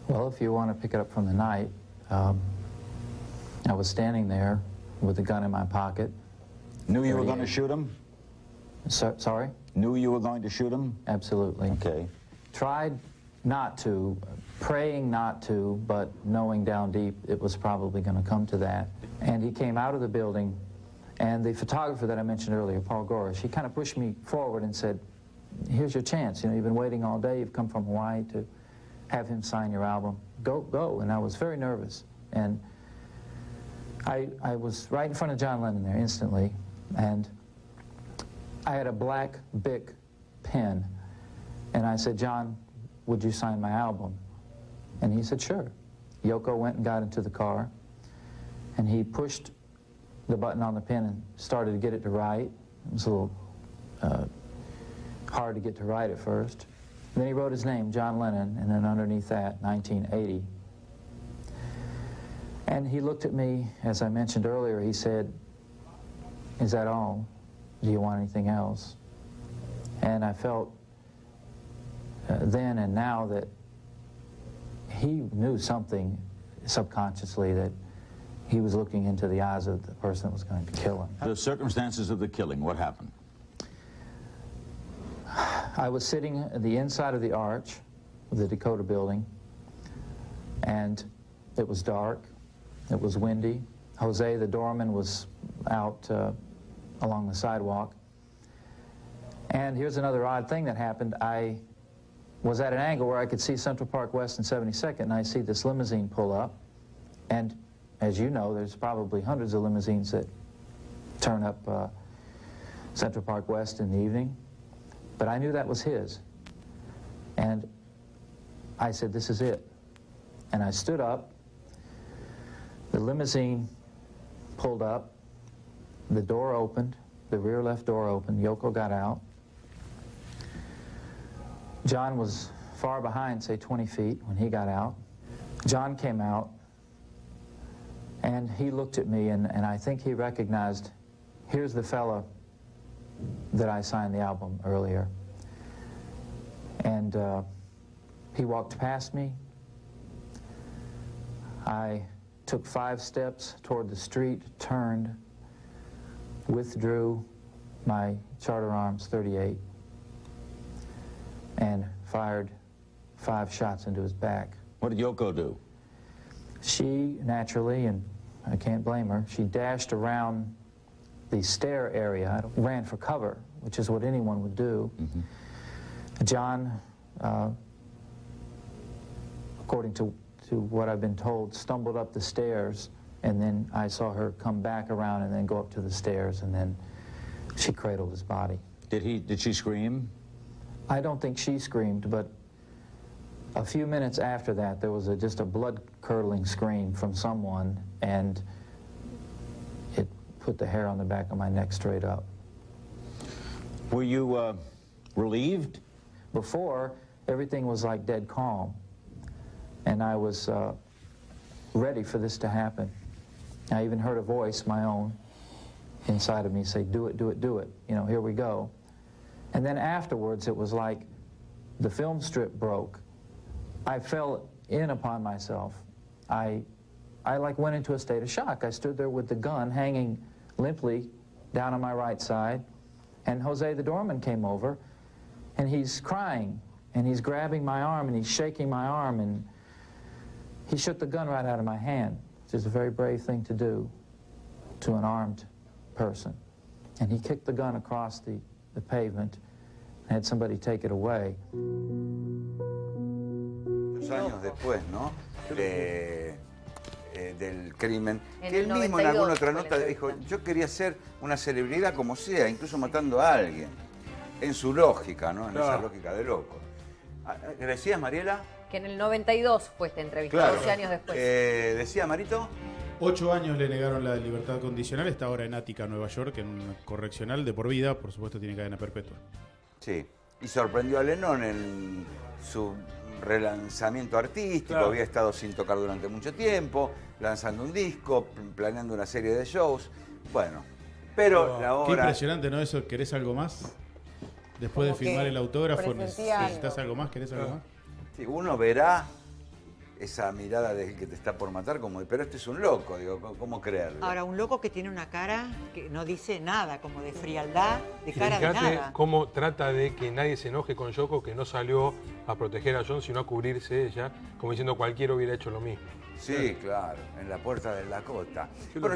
Well, if you want to pick it up from the night, I was standing there with a gun in my pocket. Knew you were going to shoot him? Sorry? Knew you were going to shoot him? Absolutely. Okay. Tried not to, praying not to, but knowing down deep it was probably going to come to that. And he came out of the building, and the photographer that I mentioned earlier, Paul Gorish, he kind of pushed me forward and said, here's your chance. You know, you've been waiting all day. You've come from Hawaii to have him sign your album. Go, go. And I was very nervous. And I was right in front of John Lennon there instantly, and I had a black Bic pen, and I said, John, would you sign my album? And he said, sure. Yoko went and got into the car, and he pushed the button on the pen and started to get it to write. It was a little hard to get to write at first. And then he wrote his name, John Lennon, and then underneath that, 1980. And he looked at me, as I mentioned earlier, he said, is that all? Do you want anything else? And I felt then and now that he knew something subconsciously, that he was looking into the eyes of the person that was going to kill him. The circumstances of the killing, what happened? I was sitting at the inside of the arch of the Dakota building, and it was dark. It was windy. Jose, the doorman, was out along the sidewalk. And here's another odd thing that happened. I was at an angle where I could see Central Park West and 72nd, and I see this limousine pull up. And as you know, there's probably hundreds of limousines that turn up Central Park West in the evening. But I knew that was his. And I said, this is it. And I stood up. The limousine pulled up. The door opened. The rear left door opened. Yoko got out. John was far behind, say 20 feet, when he got out. John came out, and he looked at me, and I think he recognized, here's the fella that I signed the album earlier. And he walked past me. I took 5 steps toward the street, turned, withdrew my Charter Arms 38, and fired 5 shots into his back. What did Yoko do? She, naturally, and I can't blame her, she dashed around the stair area, ran for cover, which is what anyone would do. Mm-hmm. John, according to what I've been told, stumbled up the stairs, and then I saw her come back around and then go up to the stairs, and then she cradled his body. Did she scream? I don't think she screamed, but a few minutes after that, there was just a blood-curdling scream from someone, and it put the hair on the back of my neck straight up. Were you relieved? Before, everything was like dead calm, and I was ready for this to happen. I even heard a voice, my own, inside of me say, do it, do it, do it. You know, here we go. And then afterwards, it was like the film strip broke. I fell in upon myself. I like went into a state of shock. I stood there with the gun hanging limply down on my right side, and Jose the doorman came over, and he's crying, and he's grabbing my arm, and he's shaking my arm, and he shook the gun right out of my hand, which is a very brave thing to do to an armed person. And he kicked the gun across the pavement and had somebody take it away. Dos años después, ¿no? Del crimen, que él mismo 92, en alguna otra nota dijo, yo quería ser una celebridad como sea, incluso matando a alguien, en su lógica, ¿no? En esa lógica de loco. ¿Qué decías, Mariela? Que en el 92 fue esta entrevista, Claro. 12 años después. ¿Decía Marito? 8 años le negaron la libertad condicional, está ahora en Ática, Nueva York, en un correccional de por vida, por supuesto tiene cadena perpetua. Sí, y sorprendió a Lennon en su relanzamiento artístico, Claro. Había estado sin tocar durante mucho tiempo, lanzando un disco, planeando una serie de shows, bueno, pero la Qué hora... impresionante, ¿no? Eso, ¿querés algo más? Después de Como firmar que el autógrafo, presentía ¿necesitas algo más? ¿Querés algo más? Sí, uno verá esa mirada del que te está por matar, como, pero este es un loco, digo, ¿cómo creerlo? Ahora, un loco que tiene una cara que no dice nada, como de frialdad, de cara de Fíjate nada. cómo trata de que nadie se enoje con Yoko, que no salió a proteger a John, sino a cubrirse ella, como diciendo cualquiera hubiera hecho lo mismo. Sí, claro, en la puerta de la costa. Yo Bueno,